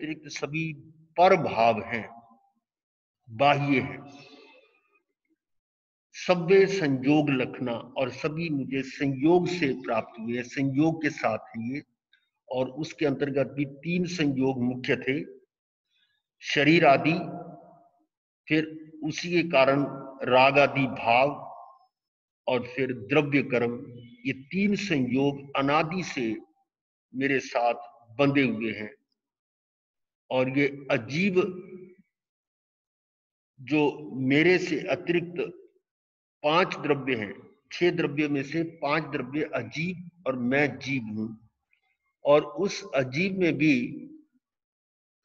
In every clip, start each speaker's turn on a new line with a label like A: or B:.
A: अतिरिक्त सभी पर भाव हैं, बाह्य हैं। सभ्य संयोग लखना, और सभी मुझे संयोग से प्राप्त हुए हैं, संयोग के साथ है ये। और उसके अंतर्गत भी 3 संयोग मुख्य थे, शरीर आदि, फिर उसी के कारण राग आदि भाव, और फिर द्रव्य कर्म। ये 3 संयोग अनादि से मेरे साथ बंधे हुए हैं। और ये अजीब, जो मेरे से अतिरिक्त 5 द्रव्य हैं, 6 द्रव्य में से 5 द्रव्य अजीब और मैं जीव हूं। और उस अजीब में भी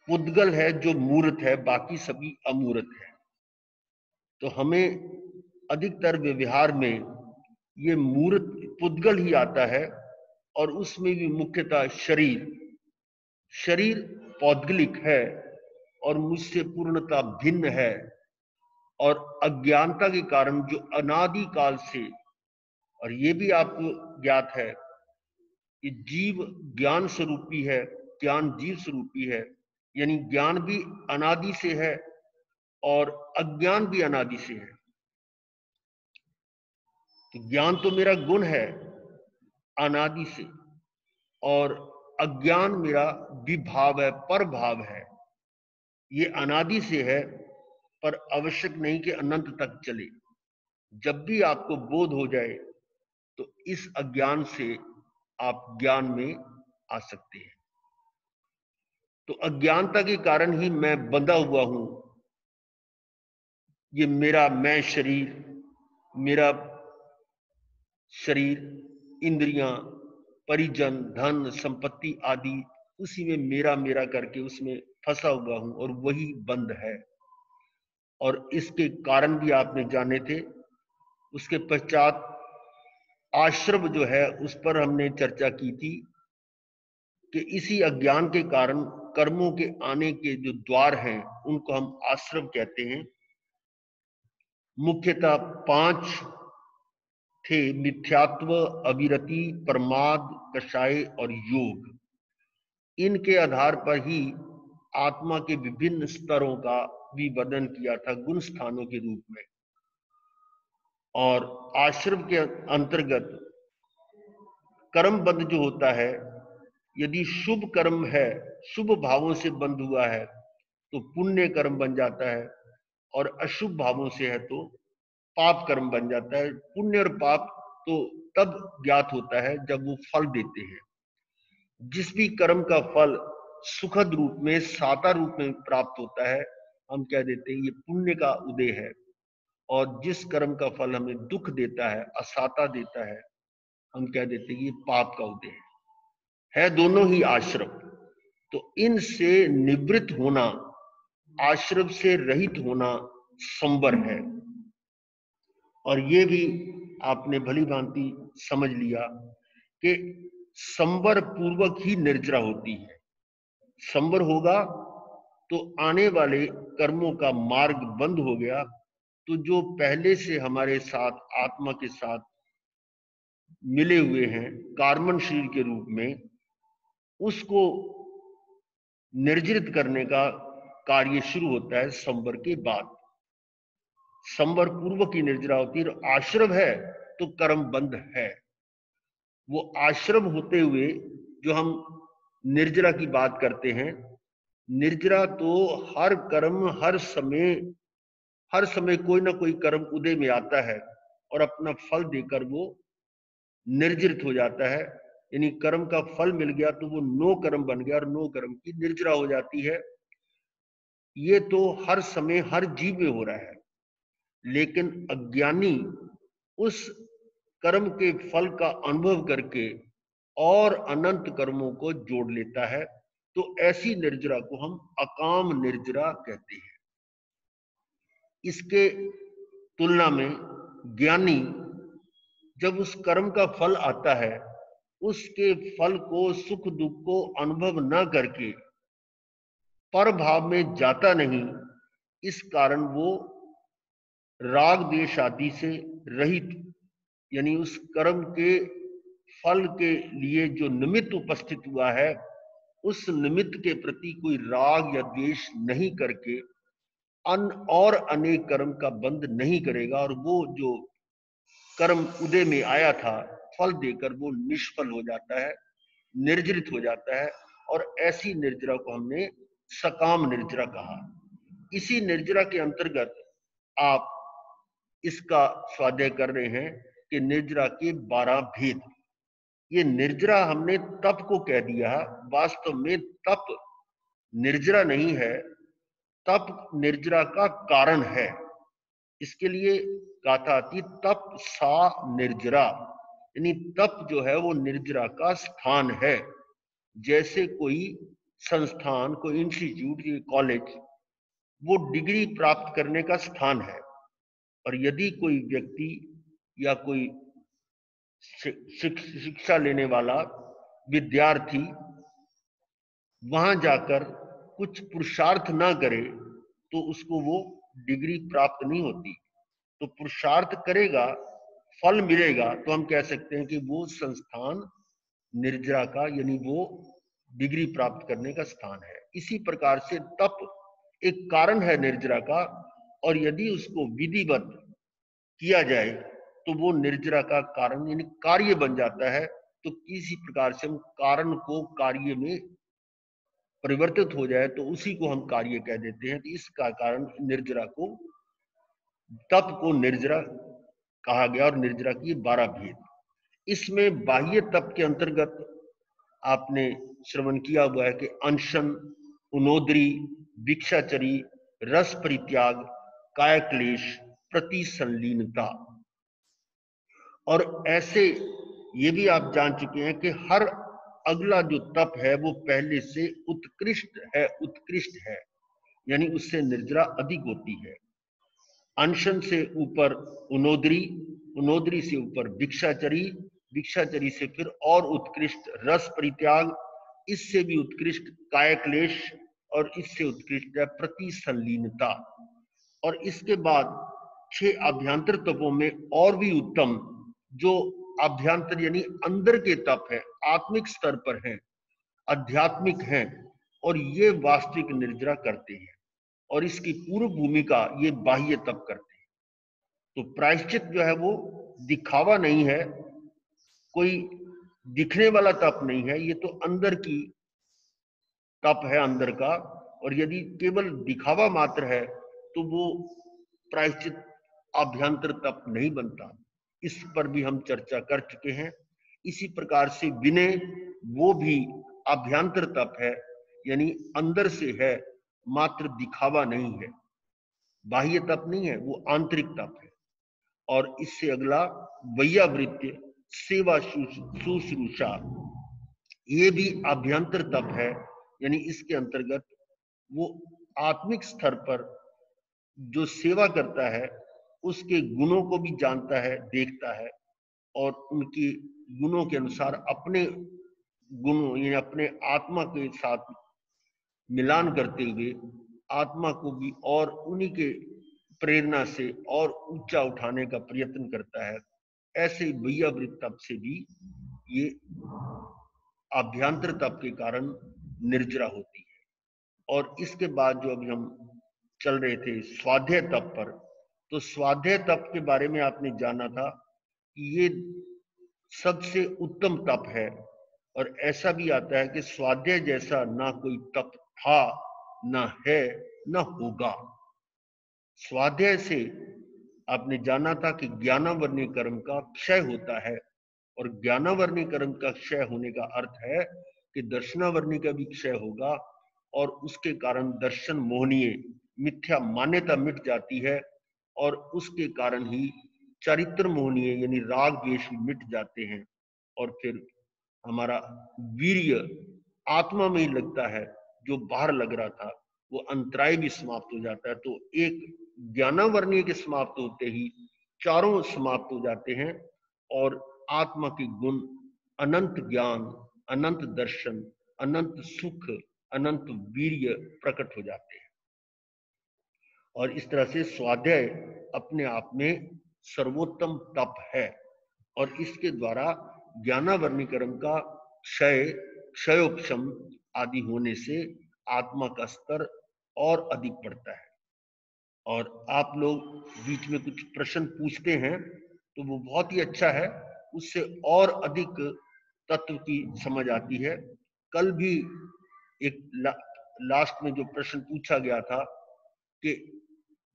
A: पुद्गल है जो मूर्त है, बाकी सभी अमूर्त है। तो हमें अधिकतर व्यवहार में ये मूर्त पुद्गल ही आता है, और उसमें भी मुख्यतः शरीर पौद्गलिक है और मुझसे पूर्णतः भिन्न है। और अज्ञानता के कारण जो अनादि काल से, और ये भी आपको ज्ञात है कि जीव ज्ञान स्वरूपी है, ज्ञान जीव स्वरूपी है, यानी ज्ञान भी अनादि से है और अज्ञान भी अनादि से है। तो ज्ञान तो मेरा गुण है अनादि से, और अज्ञान मेरा विभाव है, पर भाव है। ये अनादि से है, पर आवश्यक नहीं कि अनंत तक चले। जब भी आपको बोध हो जाए तो इस अज्ञान से आप ज्ञान में आ सकते हैं। तो अज्ञानता के कारण ही मैं बंधा हुआ हूं। ये मेरा मैं शरीर, मेरा शरीर, इंद्रियां, परिजन, धन, संपत्ति आदि, उसी में मेरा मेरा करके उसमें फंसा हुआ हूं, और वही बंध है। और इसके कारण भी आपने जाने थे। उसके पश्चात आश्रम जो है उस पर हमने चर्चा की थी कि इसी अज्ञान के कारण कर्मों के आने के जो द्वार हैं उनको हम आश्रम कहते हैं। मुख्यतः 5 थे, मिथ्यात्व, अविरति, प्रमाद, कषाय और योग। इनके आधार पर ही आत्मा के विभिन्न स्तरों का भी वर्णन किया था गुण स्थानों के रूप में। और आश्रम के अंतर्गत कर्म बंध जो होता है, यदि शुभ कर्म है, शुभ भावों से बंध हुआ है तो पुण्य कर्म बन जाता है, और अशुभ भावों से है तो पाप कर्म बन जाता है। पुण्य और पाप तो तब ज्ञात होता है जब वो फल देते हैं। जिस भी कर्म का फल सुखद रूप में, साता रूप में प्राप्त होता है, हम कह देते हैं ये पुण्य का उदय है। और जिस कर्म का फल हमें दुख देता है, असाता देता है, हम कह देते हैं ये पाप का उदय है दोनों ही आश्रम। तो इनसे निवृत्त होना, आश्रम से रहित होना संवर है। और ये भी आपने भली भांति समझ लिया कि संवर पूर्वक ही निर्जरा होती है। संवर होगा तो आने वाले कर्मों का मार्ग बंद हो गया, तो जो पहले से हमारे साथ आत्मा के साथ मिले हुए हैं कार्बन शरीर के रूप में, उसको निर्जरित करने का कार्य शुरू होता है संवर के बाद। संवर पूर्व की निर्जरा होती है। आश्रम है तो कर्म बंध है। वो आश्रम होते हुए जो हम निर्जरा की बात करते हैं, निर्जरा तो हर कर्म हर समय कोई ना कोई कर्म उदय में आता है और अपना फल देकर वो निर्जरित हो जाता है। यानी कर्म का फल मिल गया तो वो नो कर्म बन गया, और नो कर्म की निर्जरा हो जाती है। ये तो हर समय हर जीव में हो रहा है। लेकिन अज्ञानी उस कर्म के फल का अनुभव करके और अनंत कर्मों को जोड़ लेता है। तो ऐसी निर्जरा को हम अकाम निर्जरा कहते हैं। इसके तुलना में ज्ञानी जब उस कर्म का फल आता है, उसके फल को, सुख दुख को अनुभव न करके पर भाव में जाता नहीं। इस कारण वो राग द्वेष आदि से रहित, यानी उस कर्म के फल के लिए जो निमित्त उपस्थित हुआ है उस निमित्त के प्रति कोई राग या द्वेष नहीं करके अन और अनेक कर्म का बंध नहीं करेगा, और वो जो कर्म उदय में आया था फल देकर वो निष्फल हो जाता है, निर्जरित हो जाता है। और ऐसी निर्जरा को हमने सकाम निर्जरा कहा। इसी निर्जरा के अंतर्गत आप इसका स्वाध्याय कर रहे हैं कि निर्जरा के 12 भेद। ये निर्जरा हमने तप को कह दिया, वास्तव में तप निर्जरा नहीं है, तप निर्जरा का कारण है। इसके लिए गाथा आती, तप सा निर्जरा, यानी तप जो है वो निर्जरा का स्थान है। जैसे कोई संस्थान, कोई इंस्टीट्यूट, कॉलेज वो डिग्री प्राप्त करने का स्थान है, और यदि कोई व्यक्ति या कोई शिक्षा लेने वाला विद्यार्थी वहां जाकर कुछ पुरुषार्थ ना करे तो उसको वो डिग्री प्राप्त नहीं होती। तो पुरुषार्थ करेगा, फल मिलेगा, तो हम कह सकते हैं कि वो संस्थान निर्जरा का, यानी वो डिग्री प्राप्त करने का स्थान है। इसी प्रकार से तप एक कारण है निर्जरा का, और यदि उसको विधिवत किया जाए तो वो निर्जरा का कारण यानी कार्य बन जाता है। तो किसी प्रकार से हम कारण को कार्य में परिवर्तित हो जाए तो उसी को हम कार्य कह देते हैं। तो इसका कारण निर्जरा को, तप को निर्जरा कहा गया, और निर्जरा की 12 भेद। इसमें बाह्य तप के अंतर्गत आपने श्रवण किया हुआ है कि अनशन, उनोदरी, भिक्षाचरी, रस परित्याग, काय क्लेश, प्रति संलीनता। और ऐसे ये भी आप जान चुके हैं कि हर अगला जो तप है वो पहले से उत्कृष्ट है, यानी उससे निर्जरा अधिक होती है। अनशन से ऊपर उनोदरी, उनोदरी से ऊपर भिक्षाचरी, भिक्षाचरी से फिर और उत्कृष्ट रस परित्याग, इससे भी उत्कृष्ट काय क्लेश, और इससे उत्कृष्ट है प्रति संलीनता। और इसके बाद 6 अभ्यंतर तपों में और भी उत्तम जो अभ्यंतर यानी अंदर के तप है, आत्मिक स्तर पर हैं, आध्यात्मिक हैं, और ये वास्तविक निर्जरा करते हैं, और इसकी पूर्व भूमिका ये बाह्य तप करते हैं। तो प्रायश्चित जो है वो दिखावा नहीं है, कोई दिखने वाला तप नहीं है, ये तो अंदर की तप है, अंदर का। और यदि केवल दिखावा मात्र है तो वो प्रायश्चित अभ्यंतर तप नहीं बनता। इस पर भी हम चर्चा कर चुके हैं। इसी प्रकार से विनय, वो भी अभ्यंतर तप है, यानी अंदर से है, मात्र दिखावा नहीं है, बाह्य तप नहीं है, वो आंतरिक तप है। और इससे अगला वैयावृत्य, सेवा शुश्रूषा, ये भी अभ्यंतर तप है, यानी इसके अंतर्गत वो आत्मिक स्तर पर जो सेवा करता है उसके गुणों को भी जानता है, देखता है, और उनके गुणों के अनुसार अपने गुणों यानी अपने आत्मा के साथ मिलान करते हुए आत्मा को भी और उन्हीं के प्रेरणा से और ऊंचा उठाने का प्रयत्न करता है। ऐसे वैयावृत्त तप से भी ये अभ्यंतर तप के कारण निर्जरा होती है। और इसके बाद जो अभी हम चल रहे थे स्वाध्याय तप पर, तो स्वाध्याय तप के बारे में आपने जाना था कि ये सबसे उत्तम तप है, और ऐसा भी आता है कि स्वाध्याय जैसा ना कोई तप था, ना है, ना होगा। स्वाध्याय से आपने जाना था कि ज्ञानावर्णी कर्म का क्षय होता है, और ज्ञानावर्णी कर्म का क्षय होने का अर्थ है कि दर्शनावर्णी का भी क्षय होगा, और उसके कारण दर्शन मोहनीय मिथ्या मान्यता मिट जाती है, और उसके कारण ही चरित्र मोहनीय यानी राग द्वेष मिट जाते हैं, और फिर हमारा वीर्य आत्मा में ही लगता है, जो बाहर लग रहा था वो अंतराय भी समाप्त हो जाता है। तो एक ज्ञानावर्णीय के समाप्त होते ही चारों समाप्त हो जाते हैं, और आत्मा के गुण अनंत ज्ञान, अनंत दर्शन, अनंत सुख, अनंत वीर्य प्रकट हो जाते हैं। और इस तरह से स्वाध्याय अपने आप में सर्वोत्तम तप है, और इसके द्वारा ज्ञानावर्णी कर्म का क्षयोपशम, आदि होने से आत्मा का स्तर और अधिक बढ़ता है। और आप लोग बीच में कुछ प्रश्न पूछते हैं तो वो बहुत ही अच्छा है, उससे और अधिक तत्व की समझ आती है। कल भी एक लास्ट में जो प्रश्न पूछा गया था कि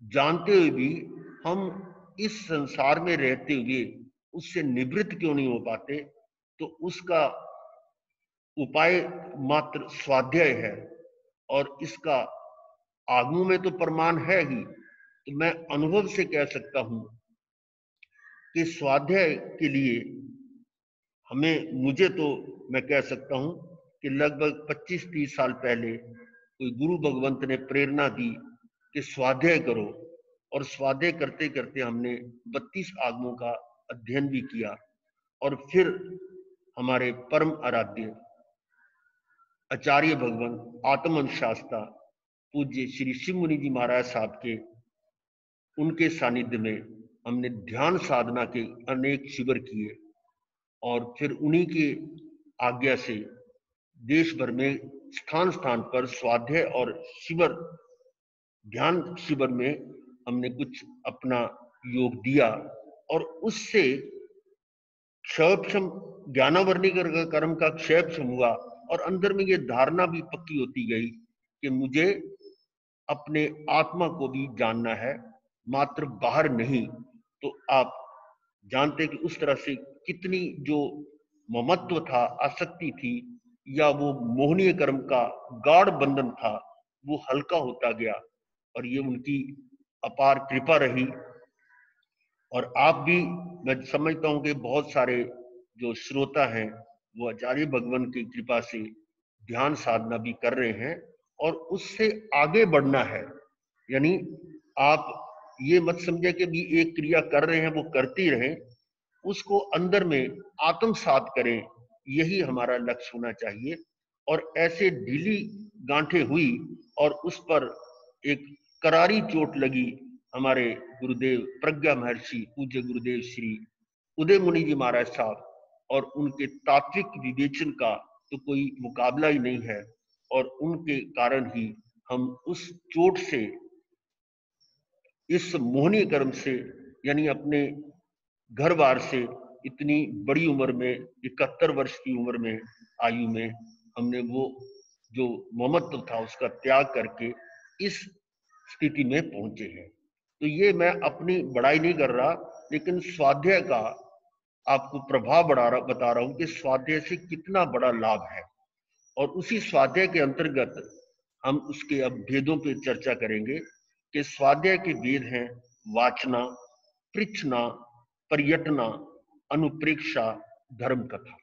A: जानते हुए भी हम इस संसार में रहते हुए उससे निवृत्त क्यों नहीं हो पाते, तो उसका उपाय मात्र स्वाध्याय है। और इसका आगमों में तो प्रमाण है ही, तो मैं अनुभव से कह सकता हूं कि स्वाध्याय के लिए मुझे तो मैं कह सकता हूं कि लगभग 25-30 साल पहले कोई गुरु भगवंत ने प्रेरणा दी कि स्वाध्याय करो, और स्वाध्याय करते करते हमने 32 आगमों का अध्ययन भी किया। और फिर हमारे परम आराध्य आचार्य भगवान आत्मन शास्त्रा पूज्य श्री शिव मुनि जी महाराज साहब के उनके सानिध्य में हमने ध्यान साधना के अनेक शिविर किए, और फिर उन्हीं की आज्ञा से देश भर में स्थान स्थान पर स्वाध्याय और शिविर, ध्यान शिविर में हमने कुछ अपना योग दिया, और उससे क्षयक्षम ज्ञानावर्णी कर्म का क्षयक्षम हुआ। और अंदर में ये धारणा भी पक्की होती गई कि मुझे अपने आत्मा को भी जानना है, मात्र बाहर नहीं। तो आप जानते कि उस तरह से कितनी जो ममत्व था, आसक्ति थी, या वो मोहनीय कर्म का गाढ़ बंधन था, वो हल्का होता गया। और ये उनकी अपार कृपा रही। और आप भी, मैं समझता हूं कि बहुत सारे जो श्रोता हैं वो आचार्य भगवान की कृपा से ध्यान साधना भी कर रहे हैं, और उससे आगे बढ़ना है। यानी आप ये मत समझे कि भी एक क्रिया कर रहे हैं वो करती रहें, उसको अंदर में आत्मसात करें, यही हमारा लक्ष्य होना चाहिए। और ऐसे ढीली गांठें हुई और उस पर एक करारी चोट लगी हमारे गुरुदेव प्रज्ञा महर्षि पूज्य गुरुदेव श्री उदय मुनि जी महाराज साहब, और उनके तात्विक विवेचन का तो कोई मुकाबला ही नहीं है। और उनके कारण ही हम उस चोट से, इस मोहनीय कर्म से, यानी अपने घर बार से इतनी बड़ी उम्र में, 71 वर्ष की उम्र में, आयु में, हमने वो जो ममत्व था उसका त्याग करके इस स्थिति में पहुंचे हैं। तो ये मैं अपनी बड़ाई नहीं कर रहा, लेकिन स्वाध्याय का आपको प्रभाव बता रहा हूं कि स्वाध्याय से कितना बड़ा लाभ है। और उसी स्वाध्याय के अंतर्गत हम उसके अब भेदों पर चर्चा करेंगे कि स्वाध्याय के भेद हैं वाचना, पृच्छना, पर्यटना, अनुप्रेक्षा, धर्म कथा।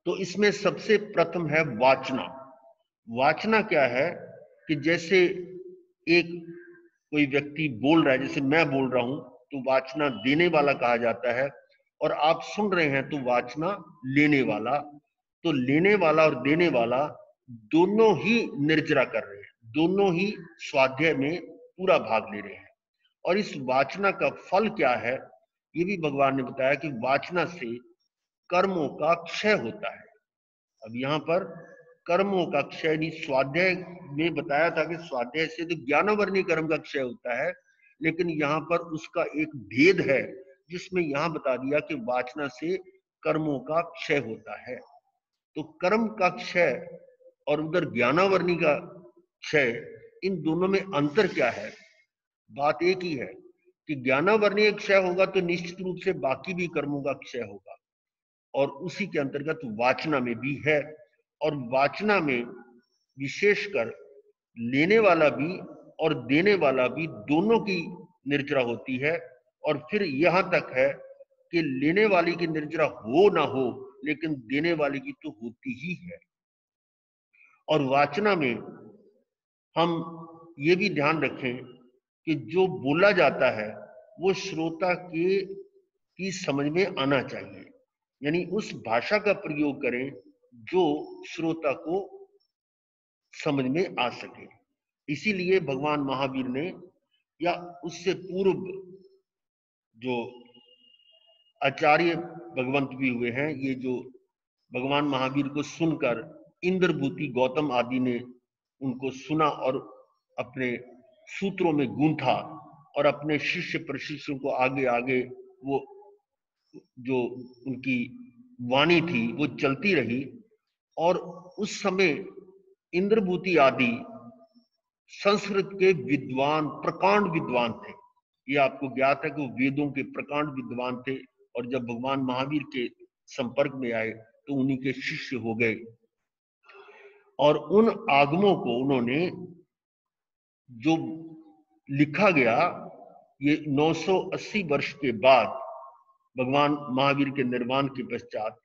A: तो इसमें सबसे प्रथम है वाचना। वाचना क्या है कि जैसे एक कोई व्यक्ति बोल रहा है, जैसे मैं बोल रहा हूं, तो वाचना देने वाला कहा जाता है। और आप सुन रहे हैं तो वाचना लेने वाला। तो लेने वाला और देने वाला दोनों ही निर्जरा कर रहे हैं, दोनों ही स्वाध्याय में पूरा भाग ले रहे हैं। और इस वाचना का फल क्या है, ये भी भगवान ने बताया कि वाचना से कर्मों का क्षय होता है। अब यहाँ पर कर्मों का क्षय नहीं, स्वाध्याय में बताया था कि स्वाध्याय से तो ज्ञानावर्णी कर्म का क्षय होता है, लेकिन यहाँ पर उसका एक भेद है जिसमें यहाँ बता दिया कि वाचना से कर्मों का क्षय होता है। तो कर्म का क्षय और उधर ज्ञानावर्णी का क्षय, इन दोनों में अंतर क्या है? बात एक ही है कि ज्ञानावर्णीय क्षय होगा तो निश्चित रूप से बाकी भी कर्मों का क्षय होगा, और उसी के अंतर्गत वाचना में भी है। और वाचना में विशेषकर लेने वाला भी और देने वाला भी दोनों की निर्जरा होती है। और फिर यहां तक है कि लेने वाली की निर्जरा हो ना हो, लेकिन देने वाले की तो होती ही है। और वाचना में हम ये भी ध्यान रखें कि जो बोला जाता है वो श्रोता के की समझ में आना चाहिए, यानी उस भाषा का प्रयोग करें जो श्रोता को समझ में आ सके। इसीलिए भगवान महावीर ने, या उससे पूर्व जो आचार्य भगवंत भी हुए हैं, ये जो भगवान महावीर को सुनकर इंद्रभूति गौतम आदि ने उनको सुना और अपने सूत्रों में गूंथा और अपने शिष्य प्रशिष्यों को आगे आगे वो जो उनकी वाणी थी वो चलती रही। और उस समय इंद्रभूति आदि संस्कृत के विद्वान, प्रकांड विद्वान थे। ये आपको ज्ञात है कि वो वेदों के प्रकांड विद्वान थे, और जब भगवान महावीर के संपर्क में आए तो उन्हीं के शिष्य हो गए। और उन आगमों को उन्होंने जो लिखा गया, ये 980 वर्ष के बाद भगवान महावीर के निर्वाण के पश्चात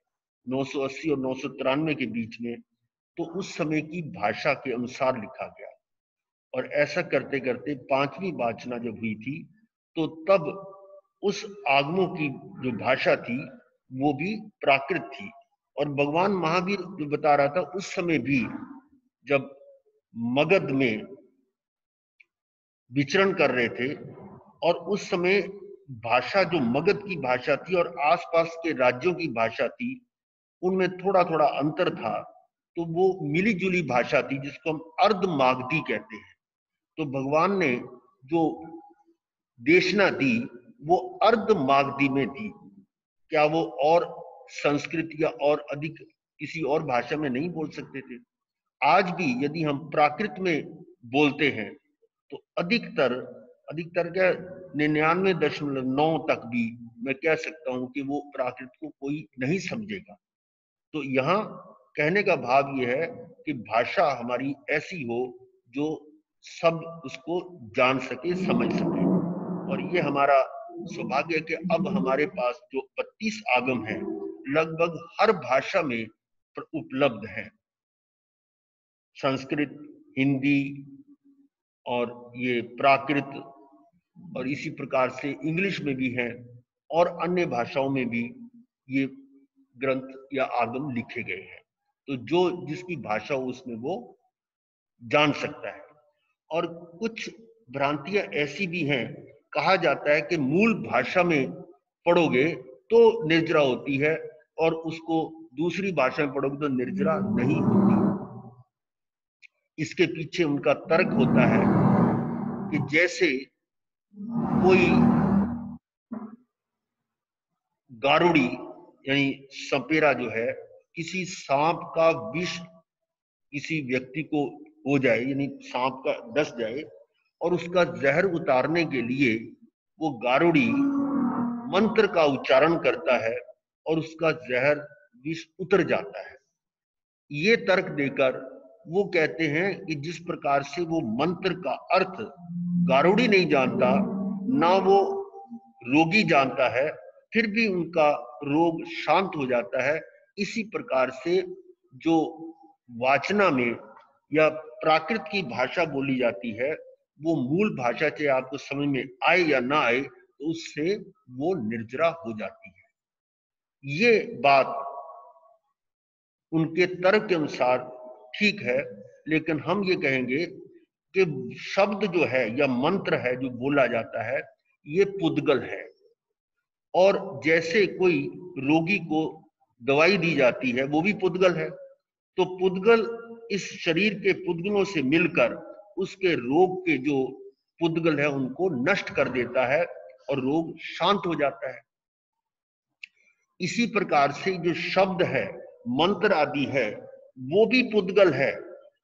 A: 980 और 993 के बीच में, तो उस समय की भाषा के अनुसार लिखा गया। और ऐसा करते करते 5वीं वाचना जब हुई थी तो तब उस आगमों की जो भाषा थी वो भी प्राकृत थी। और भगवान महावीर जो बता रहा था, उस समय भी जब मगध में विचरण कर रहे थे, और उस समय भाषा जो मगध की भाषा थी और आसपास के राज्यों की भाषा थी, उनमें थोड़ा थोड़ा अंतर था। तो वो मिली जुली भाषा थी जिसको हम अर्धमागधी कहते हैं। तो भगवान ने जो देशना दी वो अर्धमागधी में दी। क्या वो और संस्कृत या और अधिक किसी और भाषा में नहीं बोल सकते थे? आज भी यदि हम प्राकृत में बोलते हैं तो अधिकतर अधिकतर क्या 99.9 तक भी मैं कह सकता हूं कि वो प्राकृत को कोई नहीं समझेगा। तो यहाँ कहने का भाव ये है कि भाषा हमारी ऐसी हो जो सब उसको जान सके, समझ सके। और ये हमारा सौभाग्य है कि अब हमारे पास जो 32 आगम हैं लगभग हर भाषा में उपलब्ध हैं। संस्कृत, हिंदी और ये प्राकृत, और इसी प्रकार से इंग्लिश में भी हैं, और अन्य भाषाओं में भी ये ग्रंथ या आगम लिखे गए हैं। तो जो जिसकी भाषा हो उसमें वो जान सकता है। और कुछ भ्रांतियां ऐसी भी हैं, कहा जाता है कि मूल भाषा में पढ़ोगे तो निर्जरा होती है, और उसको दूसरी भाषा में पढ़ोगे तो निर्जरा नहीं होती। इसके पीछे उनका तर्क होता है कि जैसे कोई गारुड़ी यानी सपेरा जो है, किसी सांप का विष किसी व्यक्ति को हो जाए, यानी सांप का डस जाए, और उसका जहर उतारने के लिए वो गारुड़ी मंत्र का उच्चारण करता है और उसका जहर विष उतर जाता है। ये तर्क देकर वो कहते हैं कि जिस प्रकार से वो मंत्र का अर्थ गारुड़ी नहीं जानता, ना वो रोगी जानता है, फिर भी उनका रोग शांत हो जाता है। इसी प्रकार से जो वाचना में या प्राकृत की भाषा बोली जाती है, वो मूल भाषा चाहे आपको समझ में आए या ना आए, तो उससे वो निर्जरा हो जाती है। ये बात उनके तर्क के अनुसार ठीक है, लेकिन हम ये कहेंगे कि शब्द जो है या मंत्र है जो बोला जाता है, ये पुद्गल है। और जैसे कोई रोगी को दवाई दी जाती है वो भी पुद्गल है। तो पुद्गल इस शरीर के पुद्गलों से मिलकर उसके रोग के जो पुद्गल है उनको नष्ट कर देता है और रोग शांत हो जाता है। इसी प्रकार से जो शब्द है, मंत्र आदि है, वो भी पुद्गल है,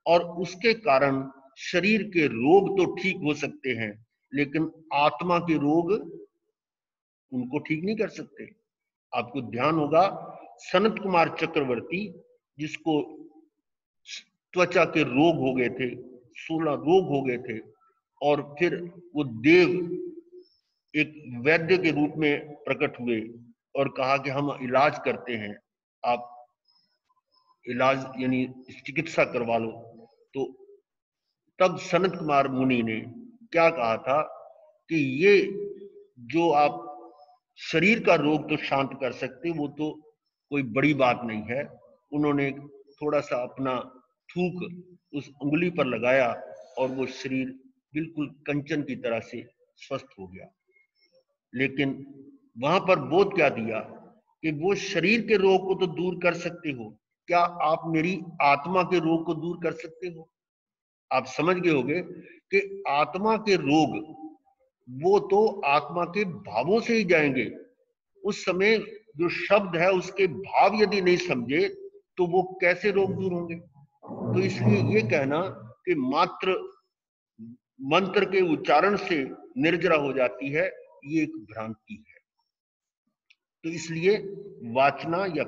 A: और उसके कारण शरीर के रोग तो ठीक हो सकते हैं, लेकिन आत्मा के रोग उनको ठीक नहीं कर सकते। आपको ध्यान होगा सनत कुमार चक्रवर्ती, जिसको त्वचा के रोग हो गए थे, 16 रोग हो गए थे, और फिर वो देव एक वैद्य के रूप में प्रकट हुए और कहा कि हम इलाज करते हैं, आप इलाज यानी चिकित्सा करवा लो। तो तब सनत कुमार मुनि ने क्या कहा था कि ये जो आप शरीर का रोग तो शांत कर सकते, वो तो कोई बड़ी बात नहीं है। उन्होंने थोड़ा सा अपना थूक उस उंगली पर लगाया और वो शरीर बिल्कुल कंचन की तरह से स्वस्थ हो गया। लेकिन वहां पर बोध क्या दिया कि वो शरीर के रोग को तो दूर कर सकते हो, क्या आप मेरी आत्मा के रोग को दूर कर सकते हो? आप समझ गए होंगे कि आत्मा के रोग वो तो आत्मा के भावों से ही जाएंगे। उस समय जो शब्द है उसके भाव यदि नहीं समझे तो वो कैसे रोग दूर होंगे? तो इसलिए ये कहना कि मात्र मंत्र के उच्चारण से निर्जरा हो जाती है, ये एक भ्रांति है। तो इसलिए वाचना या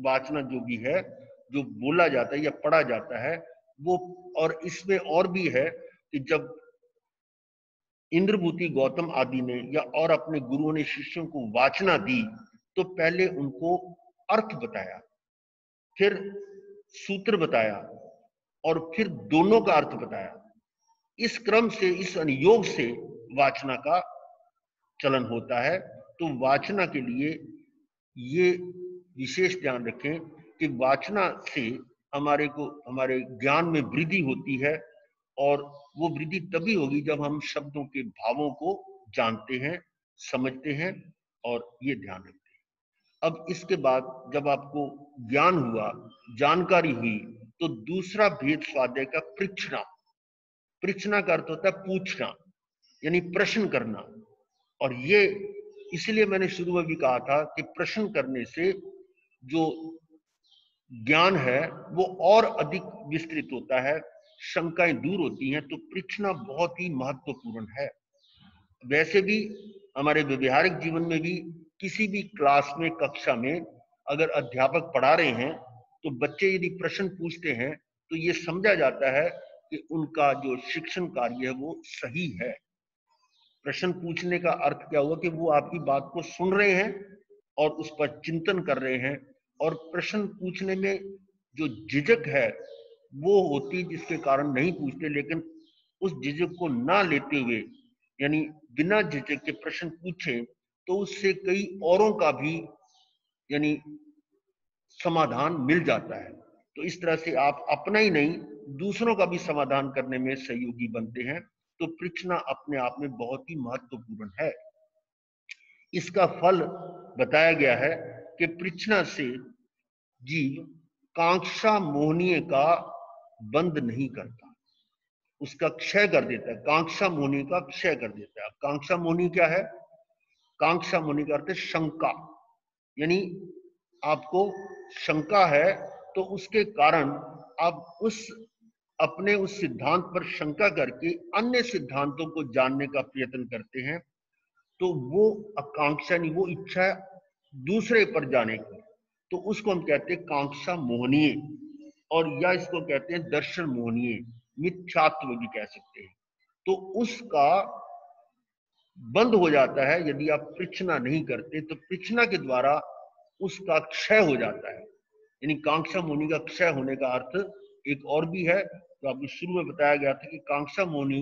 A: वाचना जो भी है, जो बोला जाता है या पढ़ा जाता है वो, और इसमें और भी है कि जब इंद्रभूति गौतम आदि ने या और अपने गुरुओं ने शिष्यों को वाचना दी तो पहले उनको अर्थ बताया, फिर सूत्र बताया और फिर दोनों का अर्थ बताया। इस क्रम से, इस अनुयोग से वाचना का चलन होता है। तो वाचना के लिए ये विशेष ध्यान रखें कि वाचना से हमारे ज्ञान में वृद्धि होती है, और वो वृद्धि तभी होगी जब हम शब्दों के भावों को जानते हैं, समझते हैं और ये ध्यान रखते हैं। अब इसके बाद जब आपको ज्ञान हुआ, जानकारी हुई, तो दूसरा भेद स्वाध्याय का पृच्छना। पृच्छना का अर्थ होता है पूछना, यानी प्रश्न करना। और ये इसलिए मैंने शुरू में भी कहा था कि प्रश्न करने से जो ज्ञान है वो और अधिक विस्तृत होता है, शंकाएं दूर होती हैं। तो पृच्छना बहुत ही महत्वपूर्ण है। वैसे भी हमारे व्यवहारिक जीवन में भी किसी भी क्लास में, कक्षा में अगर अध्यापक पढ़ा रहे हैं तो बच्चे यदि प्रश्न पूछते हैं तो ये समझा जाता है कि उनका जो शिक्षण कार्य है वो सही है। प्रश्न पूछने का अर्थ क्या हुआ कि वो आपकी बात को सुन रहे हैं और उस पर चिंतन कर रहे हैं। और प्रश्न पूछने में जो झिझक है वो होती जिसके कारण नहीं पूछते, लेकिन उस झिझक को ना लेते हुए, यानी बिना झिझक के प्रश्न पूछें तो उससे कई औरों का भी यानी समाधान मिल जाता है। तो इस तरह से आप अपना ही नहीं दूसरों का भी समाधान करने में सहयोगी बनते हैं। तो पृच्छना अपने आप में बहुत ही महत्वपूर्ण है। इसका फल बताया गया है कि पृच्छना से जीव कांक्षा मोहनीय का बंद नहीं करता, उसका क्षय कर देता है। कांक्षा मोहनी का क्षय कर देता है। कांक्षा मोहनी क्या है? कांक्षा मोहनी का अर्थ है शंका, यानी आपको शंका है तो उसके कारण आप अपने उस सिद्धांत पर शंका करके अन्य सिद्धांतों को जानने का प्रयत्न करते हैं। तो वो आकांक्षा नहीं, वो इच्छा है दूसरे पर जाने की, तो उसको हम कहते हैं कांक्षा मोहनीय, और या इसको कहते हैं दर्शन मोहनीय, मिथ्यात्व भी कह सकते हैं। तो उसका बंद हो जाता है यदि आप पृच्छना नहीं करते। तो पृच्छना के द्वारा उसका क्षय हो जाता है, यानी कांक्षा मोहनी का क्षय होने का अर्थ एक और भी है। तो आपको शुरू में बताया गया था कि कांक्षा मोहनी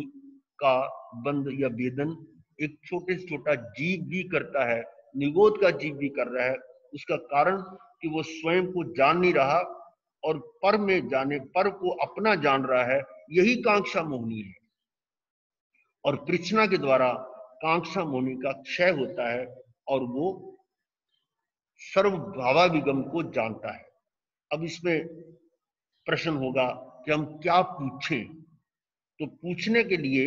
A: का बंद या वेदन एक छोटे से छोटा जीव भी करता है, निगोद का जीव भी कर रहा है। उसका कारण कि वो स्वयं को जान नहीं रहा और पर में जाने, पर को अपना जान रहा है, यही कांक्षा मोहनी है। और पृच्छना के द्वारा कांक्षा मोहनी का क्षय होता है और वो सर्वभावाभिगम को जानता है। अब इसमें प्रश्न होगा कि हम क्या पूछें? तो पूछने के लिए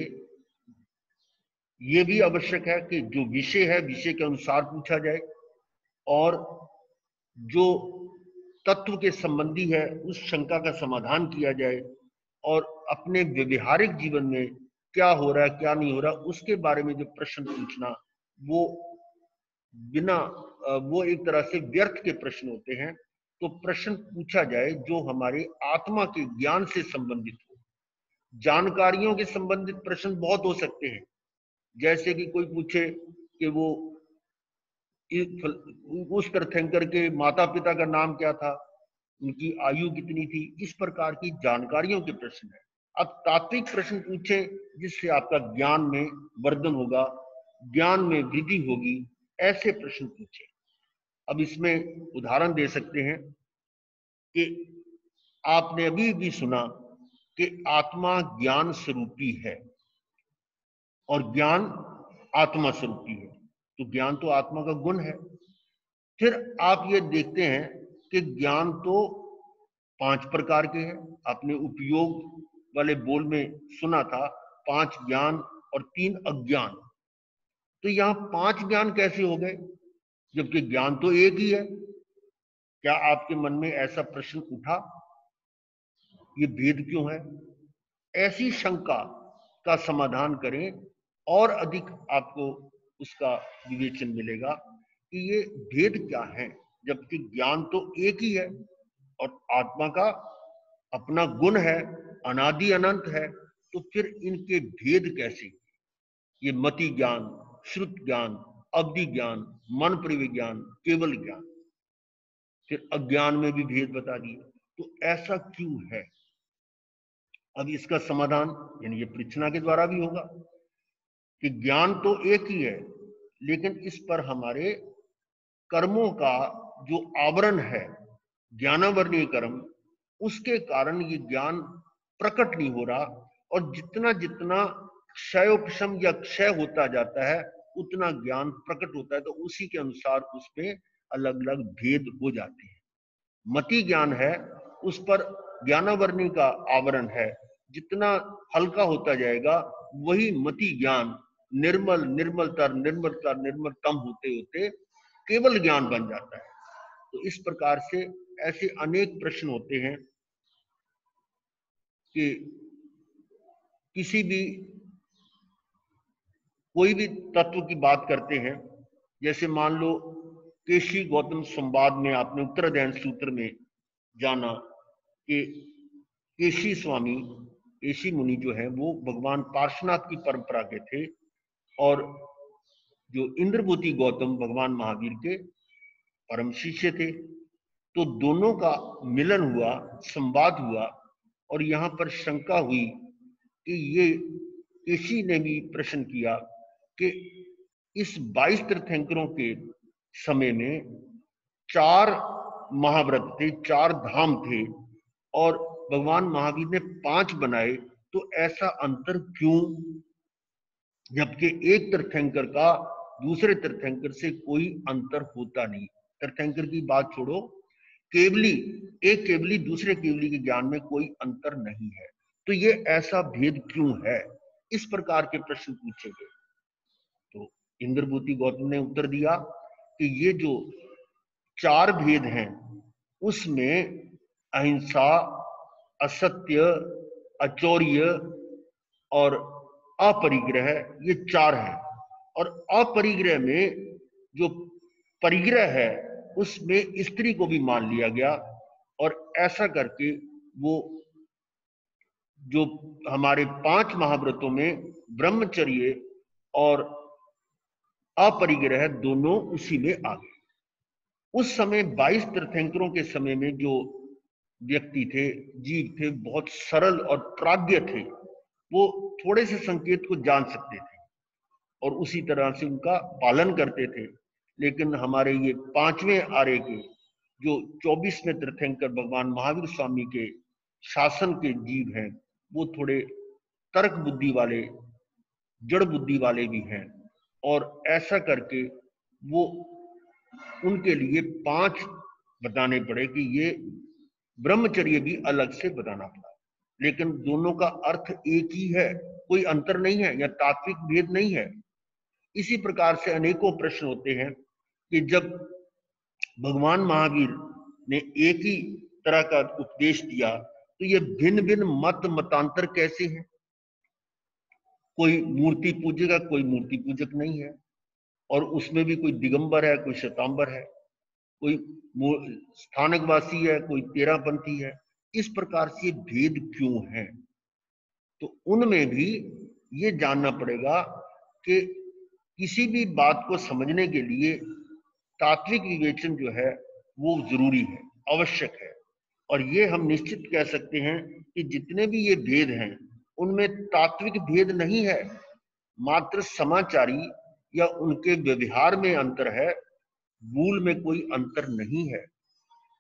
A: यह भी आवश्यक है कि जो विषय है विषय के अनुसार पूछा जाए, और जो तत्व के संबंधी है उस शंका का समाधान किया जाए, और अपने व्यवहारिक जीवन में क्या हो रहा है क्या नहीं हो रहा उसके बारे में जो प्रश्न पूछना, वो बिना वो एक तरह से व्यर्थ के प्रश्न होते हैं। तो प्रश्न पूछा जाए जो हमारे आत्मा के ज्ञान से संबंधित हो। जानकारियों के संबंधित प्रश्न बहुत हो सकते हैं, जैसे कि कोई पूछे कि वो उस तीर्थंकर के माता पिता का नाम क्या था, उनकी आयु कितनी थी, इस प्रकार की जानकारियों के प्रश्न है। अब तात्विक प्रश्न पूछे जिससे आपका ज्ञान में वर्धन होगा, ज्ञान में वृद्धि होगी, ऐसे प्रश्न पूछे। अब इसमें उदाहरण दे सकते हैं कि आपने अभी भी सुना कि आत्मा ज्ञान स्वरूपी है और ज्ञान आत्मा स्वरूपी है। तो ज्ञान तो आत्मा का गुण है। फिर आप ये देखते हैं कि ज्ञान तो 5 प्रकार के हैं। आपने उपयोग वाले बोल में सुना था 5 ज्ञान और 3 अज्ञान। तो यहां 5 ज्ञान कैसे हो गए जबकि ज्ञान तो एक ही है? क्या आपके मन में ऐसा प्रश्न उठा? ये भेद क्यों है? ऐसी शंका का समाधान करें और अधिक आपको उसका विवेचन मिलेगा कि ये भेद क्या है, जबकि ज्ञान तो एक ही है और आत्मा का अपना गुण है, अनादि अनंत है। तो फिर इनके भेद कैसे? ये मति ज्ञान, श्रुत ज्ञान, अवधि ज्ञान, मन परिविज्ञान, केवल ज्ञान, फिर अज्ञान में भी भेद बता दिए। तो ऐसा क्यों है? अब इसका समाधान यानी ये परीक्षणा के द्वारा भी होगा कि ज्ञान तो एक ही है, लेकिन इस पर हमारे कर्मों का जो आवरण है, ज्ञानावरणीय कर्म, उसके कारण ये ज्ञान प्रकट नहीं हो रहा। और जितना जितना क्षयोपशम या क्षय होता जाता है उतना ज्ञान प्रकट होता है। तो उसी के अनुसार उसमें अलग अलग भेद हो जाते हैं। मति ज्ञान है, उस पर ज्ञानावरणीय का आवरण है, जितना हल्का होता जाएगा वही मति ज्ञान निर्मल निर्मलतर निर्मलतर निर्मलतम होते होते केवल ज्ञान बन जाता है। तो इस प्रकार से ऐसे अनेक प्रश्न होते हैं कि किसी भी कोई भी तत्व की बात करते हैं, जैसे मान लो केशी गौतम संवाद में आपने उत्तराध्ययन सूत्र में जाना कि केशी स्वामी, केशी मुनि जो है वो भगवान पार्श्वनाथ की परंपरा के थे और जो इंद्रभूति गौतम भगवान महावीर के परम शिष्य थे। तो दोनों का मिलन हुआ, संवाद हुआ और यहां पर शंका हुई कि ये केशी ने भी प्रश्न किया कि इस 22 तीर्थंकरों के समय में 4 महाव्रत थे, 4 धाम थे और भगवान महावीर ने 5 बनाए, तो ऐसा अंतर क्यों? जबकि एक तीर्थंकर का दूसरे तीर्थंकर से कोई अंतर होता नहीं। तीर्थंकर की बात छोड़ो, केवली, एक केवली दूसरे केवली के ज्ञान में कोई अंतर नहीं है। तो ये ऐसा भेद क्यों है? इस प्रकार के प्रश्न पूछे गए। तो इंद्रभूति गौतम ने उत्तर दिया कि ये जो 4 भेद हैं उसमें अहिंसा, असत्य, अचौर्य और अपरिग्रह, ये 4 हैं। और अपरिग्रह में जो परिग्रह है उसमें स्त्री को भी मान लिया गया और ऐसा करके वो जो हमारे 5 महाव्रतों में ब्रह्मचर्य और अपरिग्रह दोनों उसी में आ गए। उस समय 22 तीर्थंकरों के समय में जो व्यक्ति थे, जीव थे, बहुत सरल और प्राज्ञ थे। वो थोड़े से संकेत को जान सकते थे और उसी तरह से उनका पालन करते थे। लेकिन हमारे ये 5वें आर्य के जो 24वें तीर्थंकर भगवान महावीर स्वामी के शासन के जीव हैं, वो थोड़े तर्क बुद्धि वाले, जड़ बुद्धि वाले भी हैं और ऐसा करके वो उनके लिए 5 बताने पड़े कि ये ब्रह्मचर्य भी अलग से बताना पड़ा। लेकिन दोनों का अर्थ एक ही है, कोई अंतर नहीं है या तात्विक भेद नहीं है। इसी प्रकार से अनेकों प्रश्न होते हैं कि जब भगवान महावीर ने एक ही तरह का उपदेश दिया तो ये भिन्न भिन्न मत मतांतर कैसे हैं? कोई मूर्ति पूजेगा, कोई मूर्ति पूजक नहीं है और उसमें भी कोई दिगंबर है, कोई श्वेतांबर है, कोई स्थानकवासी है, कोई तेरापंथी है। इस प्रकार से भेद क्यों है? तो उनमें भी ये जानना पड़ेगा कि किसी भी बात को समझने के लिए तात्विक विवेचन जो है वो जरूरी है, आवश्यक है। और ये हम निश्चित कह सकते हैं कि जितने भी ये भेद हैं उनमें तात्विक भेद नहीं है, मात्र समाचारी या उनके व्यवहार में अंतर है, मूल में कोई अंतर नहीं है।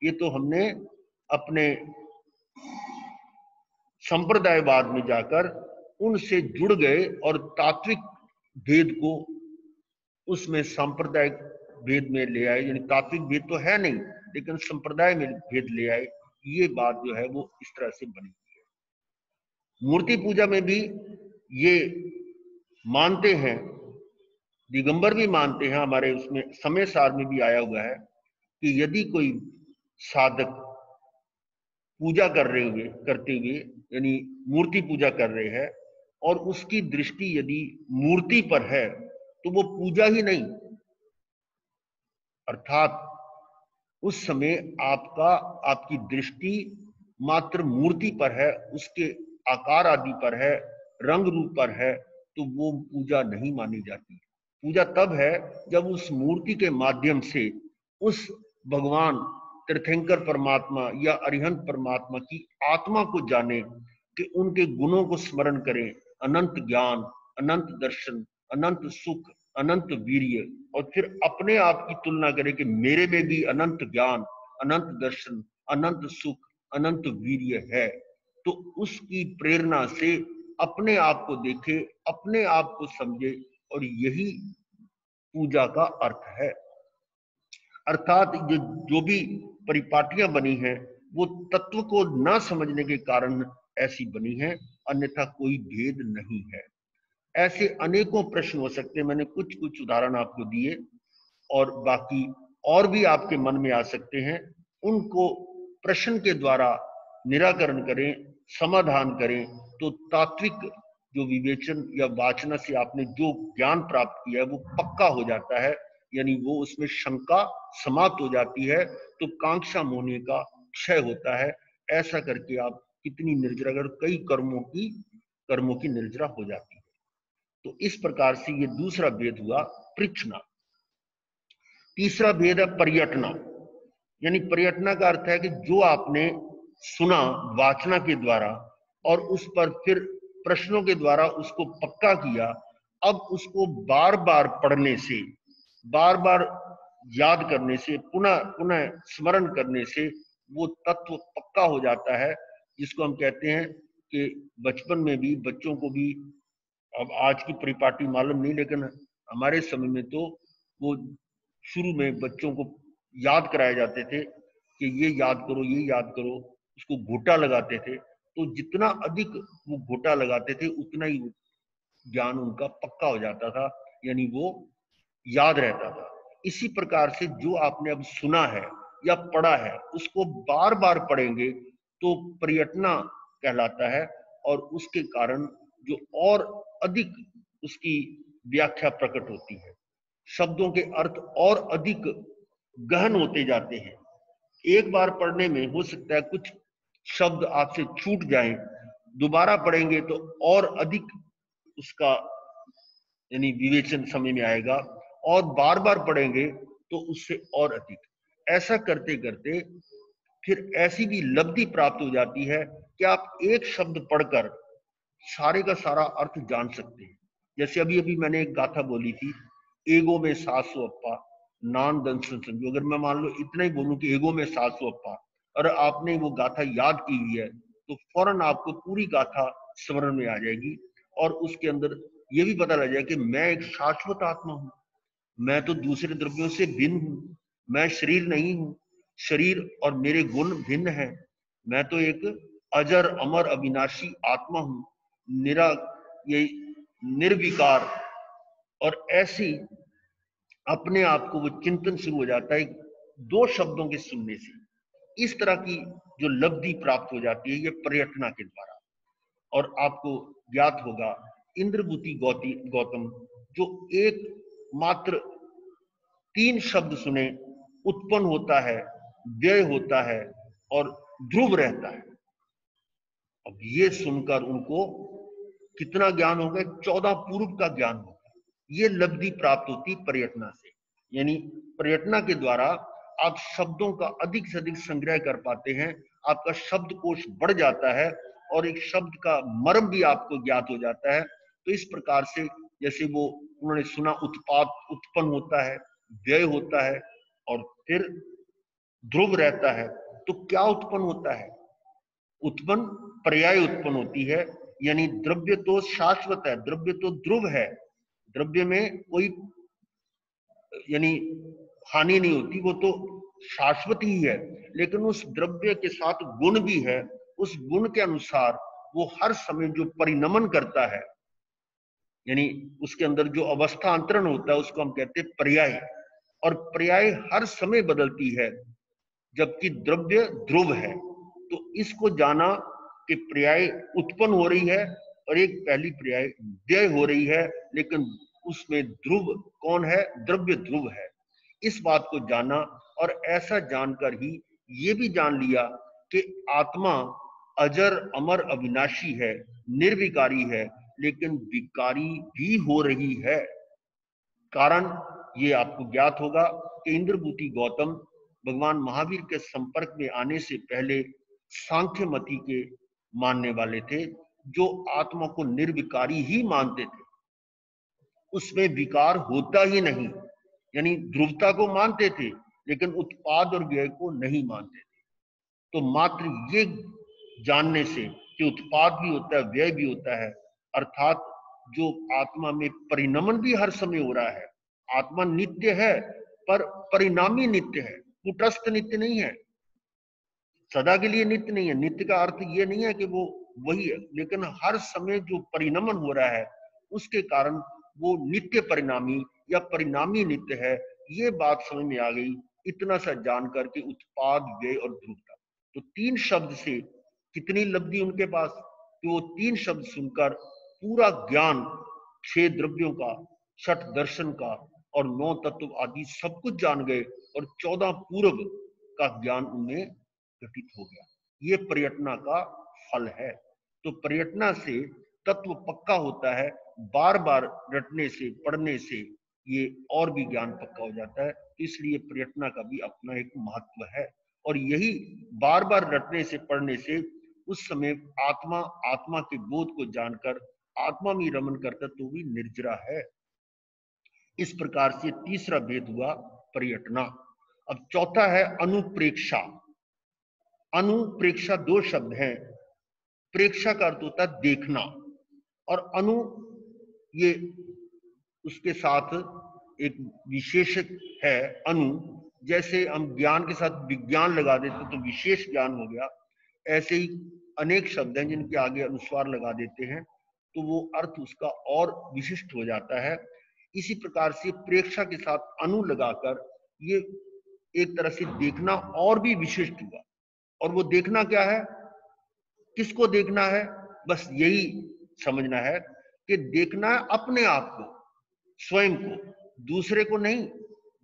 A: ये तो हमने अपने संप्रदायवाद में जाकर उनसे जुड़ गए और तात्विक भेद को उसमें सांप्रदायिक भेद में ले आए। यानी तात्विक भेद तो है नहीं, लेकिन संप्रदाय में भेद ले आए ये बात जो है वो इस तरह से बनी हुई है। मूर्ति पूजा में भी ये मानते हैं, दिगंबर भी मानते हैं, हमारे उसमें समय सार में भी आया हुआ है कि यदि कोई साधक पूजा करते हुए यानी मूर्ति पूजा कर रहे हैं और उसकी दृष्टि यदि मूर्ति पर है तो वो पूजा ही नहीं, अर्थात उस समय आपकी दृष्टि मात्र मूर्ति पर है, उसके आकार आदि पर है, रंग रूप पर है, तो वो पूजा नहीं मानी जाती। पूजा तब है जब उस मूर्ति के माध्यम से उस भगवान तीर्थंकर परमात्मा या अरिहंत परमात्मा की आत्मा को जाने, कि उनके गुणों को स्मरण करें, अनंत ज्ञान, अनंत दर्शन, अनंत सुख, अनंत वीर्य, और फिर अपने आप की तुलना करें कि मेरे में भी अनंत ज्ञान, अनंत दर्शन, अनंत सुख, अनंत वीर्य है। तो उसकी प्रेरणा से अपने आप को देखे, अपने आप को समझे, और यही पूजा का अर्थ है। अर्थात जो भी परिपाटियां बनी हैं वो तत्व को न समझने के कारण ऐसी बनी है, अन्यथा कोई भेद नहीं है। ऐसे अनेकों प्रश्न हो सकते हैं, मैंने कुछ कुछ उदाहरण आपको दिए, और बाकी और भी आपके मन में आ सकते हैं। उनको प्रश्न के द्वारा निराकरण करें, समाधान करें, तो तात्विक जो विवेचन या वाचना से आपने जो ज्ञान प्राप्त किया है वो पक्का हो जाता है, यानी वो उसमें शंका समाप्त हो जाती है, तो कांक्षा मोहने का क्षय होता है। ऐसा करके आप कितनी निर्जरा, अगर कई कर्मों की निर्जरा हो जाती है। तो इस प्रकार से ये दूसरा भेद हुआ पृच्छना। तीसरा भेद है पर्यटना। यानी पर्यटना का अर्थ है कि जो आपने सुना वाचना के द्वारा और उस पर फिर प्रश्नों के द्वारा उसको पक्का किया, अब उसको बार बार पढ़ने से, बार बार याद करने से, पुनः पुनः स्मरण करने से वो तत्व पक्का हो जाता है, जिसको हम कहते हैं कि बचपन में भी बच्चों को भी, अब आज की परिपाटी मालूम नहीं, लेकिन हमारे समय में तो वो शुरू में बच्चों को याद कराए जाते थे कि ये याद करो, ये याद करो, उसको घोटा लगाते थे। तो जितना अधिक वो घोटा लगाते थे उतना ही ज्ञान उनका पक्का हो जाता था, यानी वो याद रहता था। इसी प्रकार से जो आपने अब सुना है या पढ़ा है उसको बार बार पढ़ेंगे तो पर्यटना कहलाता है, और उसके कारण जो और अधिक उसकी व्याख्या प्रकट होती है, शब्दों के अर्थ और अधिक गहन होते जाते हैं। एक बार पढ़ने में हो सकता है कुछ शब्द आपसे छूट जाएं, दोबारा पढ़ेंगे तो और अधिक उसका यानी विवेचन समझ में आएगा, और बार बार पढ़ेंगे तो उससे और अधिक। ऐसा करते करते फिर ऐसी भी लब्धि प्राप्त हो जाती है कि आप एक शब्द पढ़कर सारे का सारा अर्थ जान सकते हैं। जैसे अभी अभी मैंने एक गाथा बोली थी, एगो में सासो अप्पा नान दंसन संजो। अगर मैं मान लो इतना ही बोलूं कि एगो में सासो अप्पा, और आपने वो गाथा याद की हुई है, तो फौरन आपको पूरी गाथा स्मरण में आ जाएगी, और उसके अंदर ये भी पता लग जाए कि मैं एक शाश्वत आत्मा हूं, मैं तो दूसरे द्रव्यों से भिन्न हूं, मैं शरीर नहीं हूं, शरीर और मेरे गुण भिन्न हैं, मैं तो एक अजर अमर अविनाशी आत्मा हूं, निरा ये निर्विकार। और ऐसी अपने आप को वो चिंतन शुरू हो जाता है दो शब्दों के सुनने से। इस तरह की जो लब्धि प्राप्त हो जाती है ये पर्यटना के द्वारा। और आपको ज्ञात होगा इंद्रभूति गौतम जो एक मात्र 3 शब्द सुने उत्पन्न होता है, व्यय होता है और ध्रुव रहता है। अब ये सुनकर उनको कितना ज्ञान हो गया, 14 पूर्व का ज्ञान होगा। ये लब्धि प्राप्त होती पर्यटना से, यानी पर्यटना के द्वारा आप शब्दों का अधिक से अधिक संग्रह कर पाते हैं, आपका शब्दकोश बढ़ जाता है और एक शब्द का मर्म भी आपको ज्ञात हो जाता है। तो इस प्रकार से जैसे वो उन्होंने सुना उत्पाद उत्पन्न होता है, व्यय होता है और फिर ध्रुव रहता है, तो क्या उत्पन्न होता है? उत्पन्न पर्याय उत्पन्न होती है, यानी द्रव्य तो शाश्वत है, द्रव्य तो ध्रुव है, द्रव्य में कोई यानी हानि नहीं होती, वो तो शाश्वत ही है, लेकिन उस द्रव्य के साथ गुण भी है। उस गुण के अनुसार वो हर समय जो परिणमन करता है, यानी उसके अंदर जो अवस्थांतरण होता है, उसको हम कहते हैं पर्याय। और पर्याय हर समय बदलती है, जबकि द्रव्य ध्रुव है। तो इसको जाना कि पर्याय उत्पन्न हो रही है और एक पहली पर्याय व्यय हो रही है, लेकिन उसमें ध्रुव कौन है? द्रव्य ध्रुव है। इस बात को जाना, और ऐसा जानकर ही ये भी जान लिया कि आत्मा अजर अमर अविनाशी है, निर्विकारी है, लेकिन विकारी भी हो रही है। कारण ये आपको ज्ञात होगा कि इंद्रभूति गौतम भगवान महावीर के संपर्क में आने से पहले सांख्य मति के मानने वाले थे, जो आत्मा को निर्विकारी ही मानते थे। उसमें विकार होता ही नहीं, यानी ध्रुवता को मानते थे, लेकिन उत्पाद और व्यय को नहीं मानते थे। तो मात्र ये जानने से कि उत्पाद भी होता है, व्यय भी होता है, अर्थात जो आत्मा में परिणमन भी हर समय हो रहा है। आत्मा नित्य है, पर परिणामी नित्य है, कुटस्थ नित्य नहीं है, सदा के लिए नित्य नहीं है। नित्य का अर्थ ये नहीं है कि वो वही है, लेकिन हर समय जो परिणमन हो रहा है उसके कारण वो नित्य परिणामी या परिणामी नित्य है। ये बात समझ में आ गई, इतना सा जानकर के उत्पाद, व्यय और ध्रुवता। तो 3 शब्द से कितनी लब्धि उनके पास, तो वो 3 शब्द सुनकर पूरा ज्ञान 6 द्रव्यों का, 6 दर्शन का और 9 तत्व आदि सब कुछ जान गए, और 14 पूर्व का ज्ञान उनमें घटित हो गया। ये पर्यटना का फल है। तो पर्यटना से तत्व पक्का होता है, बार बार रटने से, पढ़ने से ये और भी ज्ञान पक्का हो जाता है। इसलिए पर्यटना का भी अपना एक महत्व है, और यही बार बार रटने से, पढ़ने से उस समय आत्मा के बोध को जानकर आत्मा में रमन करता तो भी निर्जरा है। इस प्रकार से तीसरा भेद हुआ पर्यटना। अब चौथा है अनुप्रेक्षा। अनुप्रेक्षा 2 शब्द हैं। प्रेक्षा का अर्थ होता है देखना, और अनु ये उसके साथ एक विशेषक है। अनु, जैसे हम ज्ञान के साथ विज्ञान लगा देते तो विशेष ज्ञान हो गया, ऐसे ही अनेक शब्द हैं जिनके आगे अनुस्वार लगा देते हैं तो वो अर्थ उसका और विशिष्ट हो जाता है। इसी प्रकार से प्रेक्षा के साथ अनु लगाकर ये एक तरह से देखना और भी विशिष्ट हुआ। और वो देखना क्या है? किसको देखना है? बस यही समझना है कि देखना है अपने आप को, स्वयं को, दूसरे को नहीं।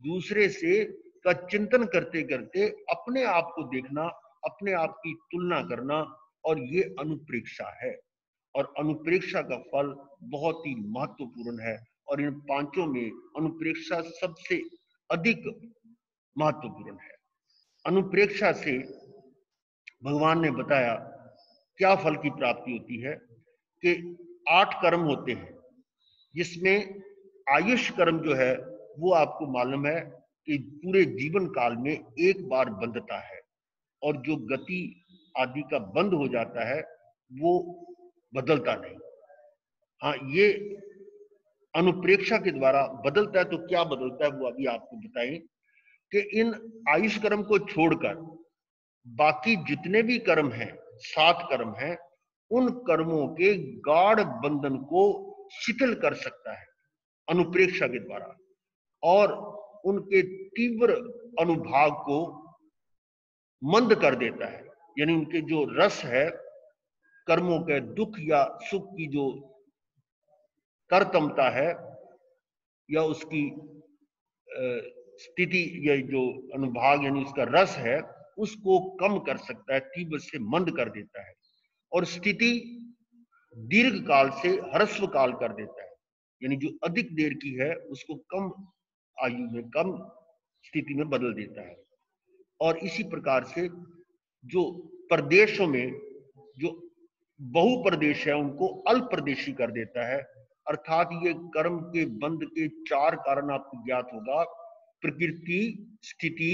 A: दूसरे से का चिंतन करते करते अपने आप को देखना, अपने आप की तुलना करना, और ये अनुप्रेक्षा है। और अनुप्रेक्षा का फल बहुत ही महत्वपूर्ण है, और इन 5 में अनुप्रेक्षा सबसे अधिक महत्वपूर्ण है। अनुप्रेक्षा से भगवान ने बताया क्या फल की प्राप्ति होती है कि 8 कर्म होते हैं, जिसमें आयुष कर्म जो है वो आपको मालूम है कि पूरे जीवन काल में एक बार बंधता है, और जो गति आदि का बंद हो जाता है वो बदलता नहीं। हाँ, ये अनुप्रेक्षा के द्वारा बदलता है। तो क्या बदलता है वो अभी आपको बताएं कि इन आयुष कर्म को छोड़कर बाकी जितने भी कर्म हैं, 7 कर्म हैं, उन कर्मों के गाढ़ बंधन को शिथिल कर सकता है अनुप्रेक्षा के द्वारा, और उनके तीव्र अनुभाग को मंद कर देता है। यानी उनके जो रस है, कर्मों के दुख या सुख की जो तरतमता है, या उसकी स्थिति, या जो अनुभाग यानी उसका रस है, उसको कम कर सकता है, तीव्र से मंद कर देता है, और स्थिति दीर्घ काल से ह्रस्व काल कर देता है। यानी जो अधिक देर की है उसको कम आयु में, कम स्थिति में बदल देता है। और इसी प्रकार से जो प्रदेशों में जो बहुप्रदेश है उनको अल्पप्रदेशी कर देता है। अर्थात ये कर्म के बंध के 4 कारण आपको ज्ञात होगा: प्रकृति, स्थिति,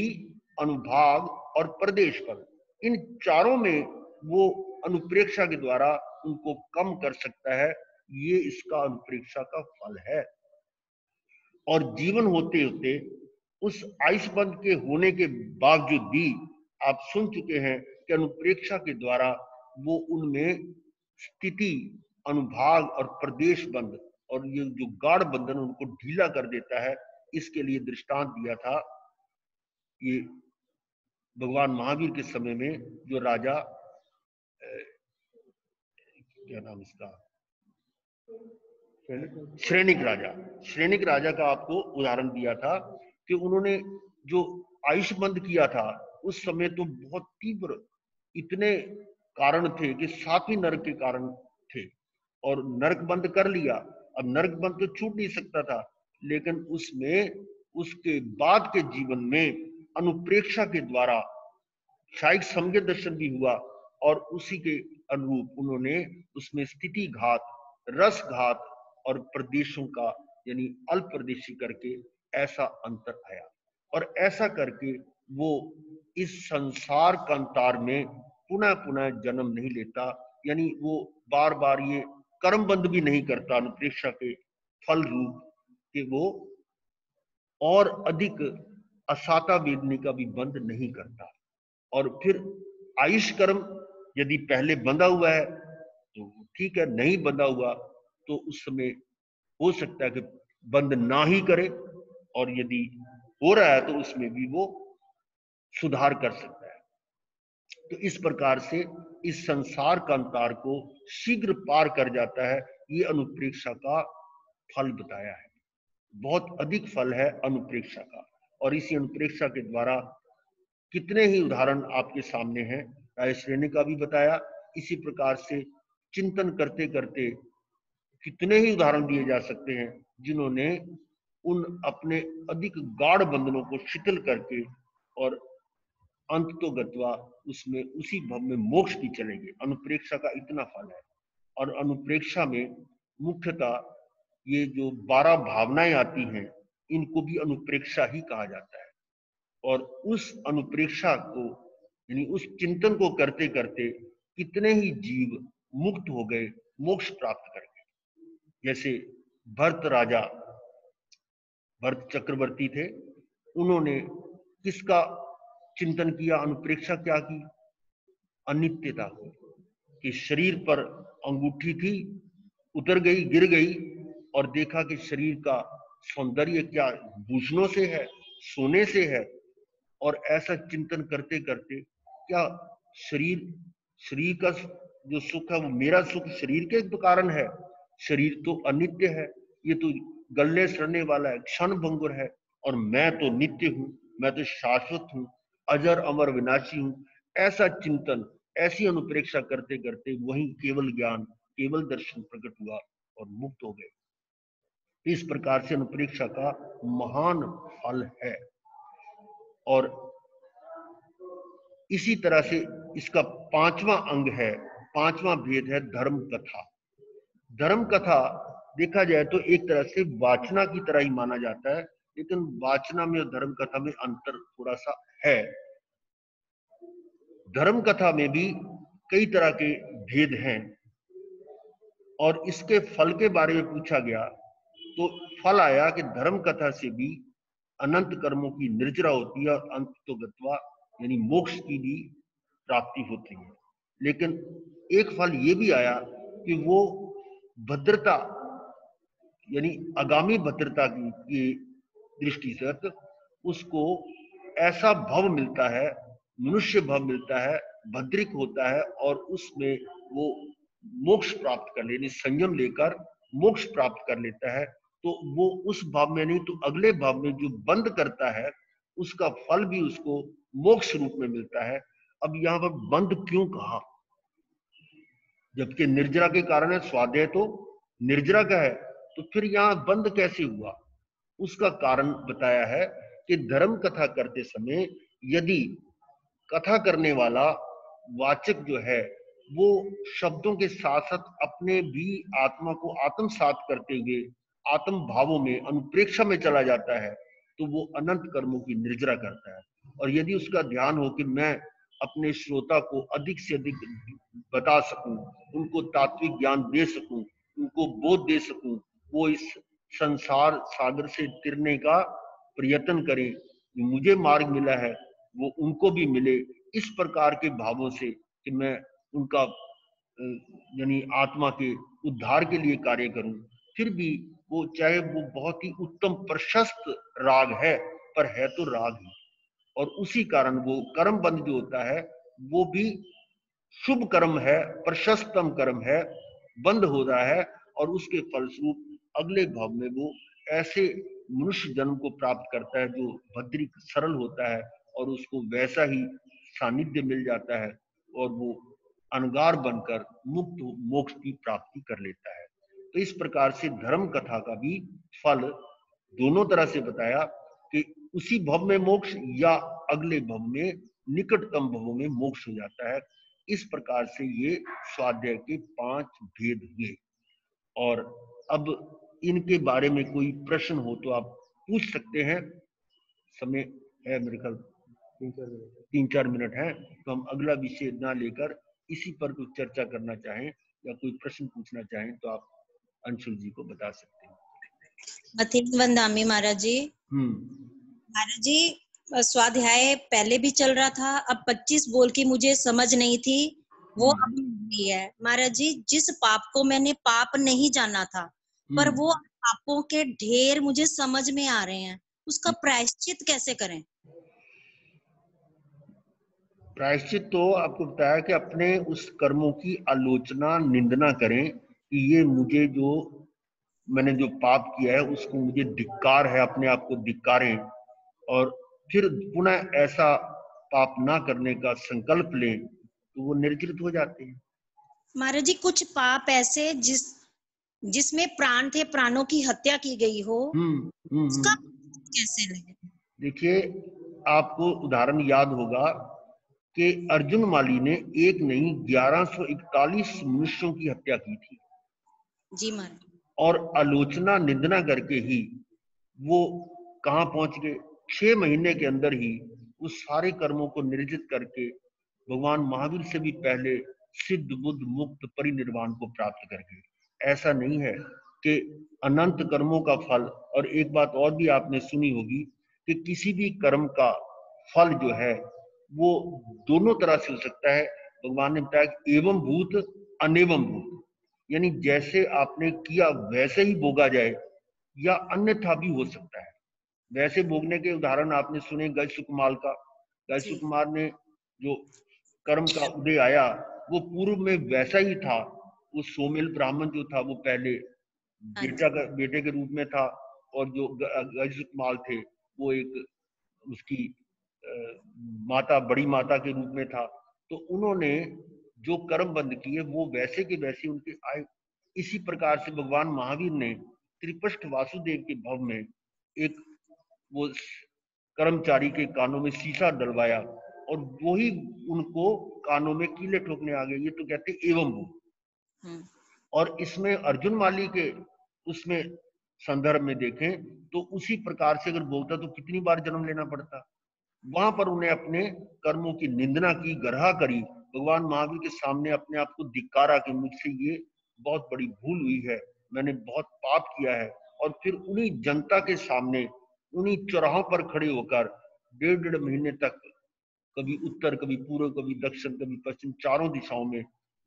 A: अनुभाग और प्रदेश फल। इन चारों में वो अनुप्रेक्षा के द्वारा उनको कम कर सकता है। ये इसका अनुप्रेक्षा का फल है। और जीवन होते होते उस आयुष बंद के होने के बावजूद भी आप सुन चुके हैं कि अनुप्रेक्षा के द्वारा वो उनमें स्थिति, अनुभाग और प्रदेश बंद और ये जो गाढ़ बंधन उनको ढीला कर देता है, इसके लिए दृष्टांत दिया था ये भगवान महावीर के समय में जो राजा, क्या नाम इसका, श्रेणिक राजा का आपको उदाहरण दिया था कि उन्होंने जो आयुष बंद किया था उस समय तो बहुत तीव्र इतने कारण थे कि 7वीं नरक के कारण थे और नरक बंद कर लिया। अब नरक बंद तो छूट नहीं सकता था, लेकिन उसमें उसके बाद के जीवन में अनुप्रेक्षा के द्वारा शायद सम्य दर्शन भी हुआ और उसी के अनुरूप उन्होंने उसमें स्थिति घात, रस घात और प्रदेशों का यानी अल्प प्रदेशी करके ऐसा अंतर आया और ऐसा करके वो इस संसार कंतार में पुनः पुनः जन्म नहीं लेता, यानी वो बार बार ये कर्म बंद भी नहीं करता अनुप्रेक्षा के फल रूप कि वो और अधिक असाता वेदनी का भी बंद नहीं करता। और फिर आयुष कर्म यदि पहले बंधा हुआ है तो ठीक है, नहीं बंधा हुआ तो उस समय हो सकता है कि बंद ना ही करे और यदि हो रहा है तो उसमें भी वो सुधार कर सकता है। तो इस प्रकार से इस संसार कंतार को शीघ्र पार कर जाता है, ये अनुप्रेक्षा का फल बताया है। बहुत अधिक फल है अनुप्रेक्षा का और इसी अनुप्रेक्षा के द्वारा कितने ही उदाहरण आपके सामने हैं। राय श्रेणी का भी बताया, इसी प्रकार से चिंतन करते करते कितने ही उदाहरण दिए जा सकते हैं जिन्होंने उन अपने अधिक गाढ़ बंधनों को शिथिल करके और अंत तो गत्वा उसमें उसी भव में मोक्ष की चलेंगे। अनुप्रेक्षा का इतना फल है और अनुप्रेक्षा में मुख्यतः ये जो 12 भावनाएं आती हैं इनको भी अनुप्रेक्षा ही कहा जाता है और उस अनुप्रेक्षा को यानी उस चिंतन को करते करते कितने ही जीव मुक्त हो गए, मोक्ष प्राप्त कर गए। जैसे भरत चक्रवर्ती थे, उन्होंने किसका चिंतन किया, अनुप्रेक्षा क्या की, अनित्यता कि शरीर पर अंगूठी थी, उतर गई, गिर गई और देखा कि शरीर का सौंदर्य क्या भूषणों से है, सोने से है। और ऐसा चिंतन करते करते क्या शरीर का जो सुख है वो मेरा सुख शरीर के कारण है, शरीर तो अनित्य है, ये तो गलने सड़ने वाला है, क्षण भंगुर है और मैं तो नित्य हूं, मैं तो शाश्वत हूं, अजर अमर विनाशी हूं। ऐसा चिंतन, ऐसी अनुप्रेक्षा करते करते वही केवल ज्ञान, केवल दर्शन प्रकट हुआ और मुक्त हो गए। इस प्रकार से अनुप्रेक्षा का महान फल है। और इसी तरह से इसका 5वां अंग है, 5वां भेद है धर्म कथा। धर्म कथा देखा जाए तो एक तरह से वाचना की तरह ही माना जाता है, लेकिन वाचना में और धर्म कथा में अंतर थोड़ा सा है। धर्म कथा में भी कई तरह के भेद हैं और इसके फल के बारे में पूछा गया तो फल आया कि धर्म कथा से भी अनंत कर्मों की निर्जरा होती है और अंत तो गत्वा यानी मोक्ष की भी प्राप्ति होती है। लेकिन एक फल ये भी आया कि वो भद्रता यानी आगामी भद्रता की दृष्टि से उसको ऐसा भव मिलता है, मनुष्य भव मिलता है, भद्रिक होता है और उसमें वो मोक्ष प्राप्त कर लेने, संयम लेकर मोक्ष प्राप्त कर लेता है। तो वो उस भाव में नहीं तो अगले भाव में जो बंद करता है उसका फल भी उसको मोक्ष रूप में मिलता है। अब यहाँ पर बंद क्यों कहा, जबकि निर्जरा के कारण है, स्वाध्याय तो निर्जरा का है, तो फिर यहाँ बंद कैसे हुआ? उसका कारण बताया है कि धर्म कथा करते समय यदि कथा करने वाला वाचक जो है वो शब्दों के साथ साथ अपने भी आत्मा को आत्मसात करते हुए आत्म भावों में अनुप्रेक्षा में चला जाता है तो वो अनंत कर्मों की निर्जरा करता है। और यदि उसका ध्यान हो कि मैं अपने श्रोता को अधिक से अधिक बता सकूं, उनको तात्विक ज्ञान दे सकूं, उनको बोध दे सकूं, वो इस संसार सागर से तिरने का प्रयत्न करें, जो मुझे मार्ग मिला है वो उनको भी मिले, इस प्रकार के भावों से कि मैं उनका यानी आत्मा के उद्धार के लिए कार्य करूं। फिर भी वो चाहे वो बहुत ही उत्तम प्रशस्त राग है, पर है तो राग ही, और उसी कारण वो कर्म बंध जो होता है वो भी शुभ कर्म है, प्रशस्तम कर्म है, बंद हो रहा है, और उसके फलस्वरूप अगले भाव में वो ऐसे मनुष्य जन्म को प्राप्त करता है जो भद्रिक सरल होता है, और उसको वैसा ही सानिध्य मिल जाता है, और वो अनगार बनकर मुक्त मोक्ष की प्राप्ति कर लेता है। तो इस प्रकार से धर्म कथा का भी फल दोनों तरह से बताया कि उसी भव में मोक्ष या अगले भव में, निकटतम भवों में मोक्ष हो जाता है। इस प्रकार से ये स्वाध्याय के 5 भेद हुए। और अब इनके बारे में कोई प्रश्न हो तो आप पूछ सकते हैं। समय है मेरे ख्याल 3-4 मिनट है, तो हम अगला विषय ना लेकर इसी पर कुछ चर्चा करना चाहें या कोई प्रश्न पूछना चाहें तो आप अंशुल जी को बता सकते हैं।
B: मथिन वंदामी महाराज जी। महाराज जी, स्वाध्याय पहले भी चल रहा था, अब 25 बोल की मुझे समझ नहीं थी, वो अभी भी है। महाराज जी, जिस पाप को मैंने पाप नहीं जाना था, पर वो पापों के ढेर मुझे समझ में आ रहे हैं, उसका प्रायश्चित कैसे करें?
A: प्रायश्चित तो आपको बताया कि अपने उस कर्मों की आलोचना, निंदना करें कि ये मुझे जो मैंने जो पाप किया है उसको मुझे धिक्कार है, अपने आप को धिक्कारें, और फिर पुनः ऐसा पाप ना करने का संकल्प लें, तो वो निर्जलित हो जाते हैं।
B: महाराज जी, कुछ पाप ऐसे जिसमें प्राण थे, प्राणों की हत्या की गई हो, उसका कैसे लें?
A: देखिए, आपको उदाहरण याद होगा कि अर्जुन माली ने एक नहीं 1141 मनुष्यों की हत्या की थी।
B: जी महाराज।
A: और आलोचना, निंदना करके ही वो कहां पहुंच गए? 6 महीने के अंदर ही उस सारे कर्मों को निर्जित करके भगवान महावीर से भी पहले सिद्ध बुद्ध मुक्त परिनिर्वाण को प्राप्त कर गए। ऐसा नहीं है कि अनंत कर्मों का फल। और एक बात और भी आपने सुनी होगी कि किसी भी कर्म का फल जो है वो दोनों तरह से हो सकता है। भगवान ने बताया कि एवं भूत अनेवं भूत, यानी जैसे आपने किया वैसे ही भोगा जाए, या अन्यथा भी हो सकता है। वैसे भोगने के उदाहरण आपने सुने गज सुकुमार का। गज सुकुमार ने जो कर्म का उदय आया वो पूर्व में वैसा ही था। वो सोमेल ब्राह्मण जो था वो पहले बेटे के रूप में था, और जो गज सुकुमार थे वो एक उसकी माता, बड़ी माता के रूप में था। तो उन्होंने जो कर्म बंद किए वो वैसे के वैसे उनके आए। इसी प्रकार से भगवान महावीर ने त्रिपष्ठ वासुदेव के भव में एक वो कर्मचारी के कानों में शीशा डलवाया, और वही उनको कानों में कीले ठोकने आ गए। ये तो कहते एवं वो। और इसमें अर्जुन माली के उसमें संदर्भ में देखें तो उसी प्रकार से अगर बोलता तो कितनी बार जन्म लेना पड़ता। वहां पर उन्हें अपने कर्मों की निंदना की, गर्हा करी, भगवान महावीर के सामने अपने आप को धिक्कारा कि मुझसे ये बहुत बड़ी भूल हुई है, मैंने बहुत पाप किया है। और फिर उन्हीं जनता के सामने उन्हीं चौराहों पर खड़े होकर 1.5 महीने तक, कभी उत्तर, कभी पूर्व, कभी दक्षिण, कभी पश्चिम, चारों दिशाओं में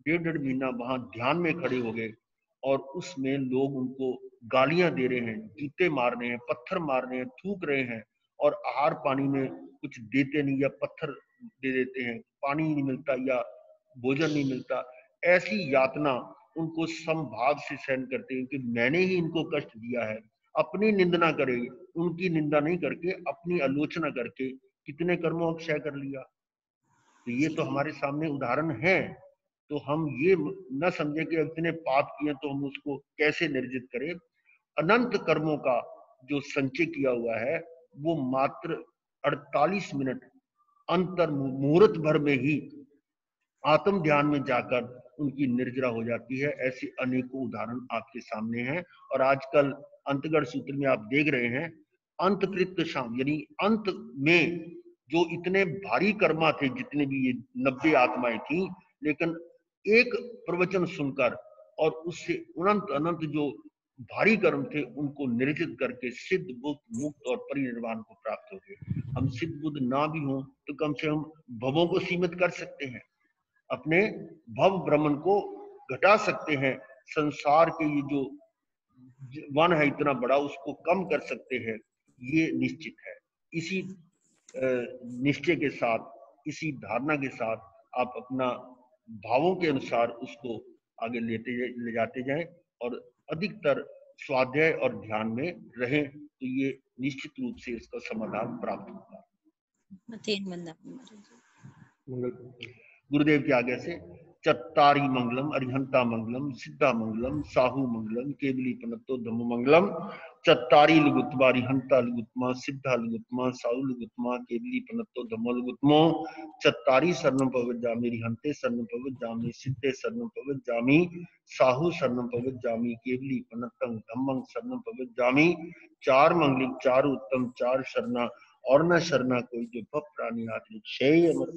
A: 1.5 महीना वहां ध्यान में खड़े हो गए। और उसमें लोग उनको गालियां दे रहे हैं, जूते मार रहे हैं, पत्थर मार रहे हैं, थूक रहे हैं, और आहार पानी में कुछ देते नहीं, या पत्थर दे देते हैं, पानी नहीं मिलता या भोजन नहीं मिलता। ऐसी यातना उनको समभाव से सहन करते हैं कि मैंने ही इनको कष्ट दिया है। अपनी निंदना करे, उनकी निंदा नहीं करके अपनी आलोचना करके कितने कर्मों को क्षय कर लिया। तो ये तो हमारे सामने उदाहरण है। तो हम ये न समझे कि इतने पाप किए तो हम उसको कैसे निर्जित करें। अनंत कर्मों का जो संचय किया हुआ है वो मात्र 48 मिनट अंतर मुहूर्त भर में ही आत्म ध्यान में जाकर उनकी निर्जरा हो जाती है। ऐसे अनेकों उदाहरण आपके सामने हैं। और आजकल अंतगढ़ सूत्र में आप देख रहे हैं, अंतकृत शाम, यानी अंत में जो इतने भारी कर्मा थे, जितने भी ये 90 आत्माएं थी, लेकिन एक प्रवचन सुनकर और उससे अनंत अनंत जो भारी कर्म थे उनको निर्जित करके सिद्ध बुद्ध मुक्त और परिनिर्वाण को प्राप्त हो गए। हम सिद्ध बुद्ध ना भी हों तो कम से हम भवों को सीमित कर सकते हैं, अपने भव भ्रमण को घटा सकते हैं, संसार के ये जो वन है इतना बड़ा उसको कम कर सकते हैं, ये निश्चित है। इसी निश्चय के साथ, इसी धारणा के साथ आप अपना भावों के अनुसार उसको आगे ले जाते जाएं और अधिकतर स्वाध्याय और ध्यान में रहें, तो ये निश्चित रूप से इसका समाधान प्राप्त होगा। गुरुदेव की आज्ञा से चत्तारी मंगलम, अरिहंता मंगलम, सिद्धा मंगलम, साहू मंगलम, केवली पनत्तो धम्म मंगलम। चत्तारी लुगुत्मा, अरिहंता लुगुत्मा, सिद्धा लुगुत्मा, साहू लुगुत्मा, केवली पनत्तो धम्म लुगुत्मो। चत्तारी शरणम पवज्जामि, अरिहंते शरणम पवज्जामि, सिद्धे शरणम पवज्जामि, साहू शरणम पवज्जामि, केवली पनत्तं धम्मं शरणम पवज्जामि। चार मंगलिक, चार उत्तम, चार शरणा और न शरणा कोई, जो भव प्राणी आदि क्षेय अमर।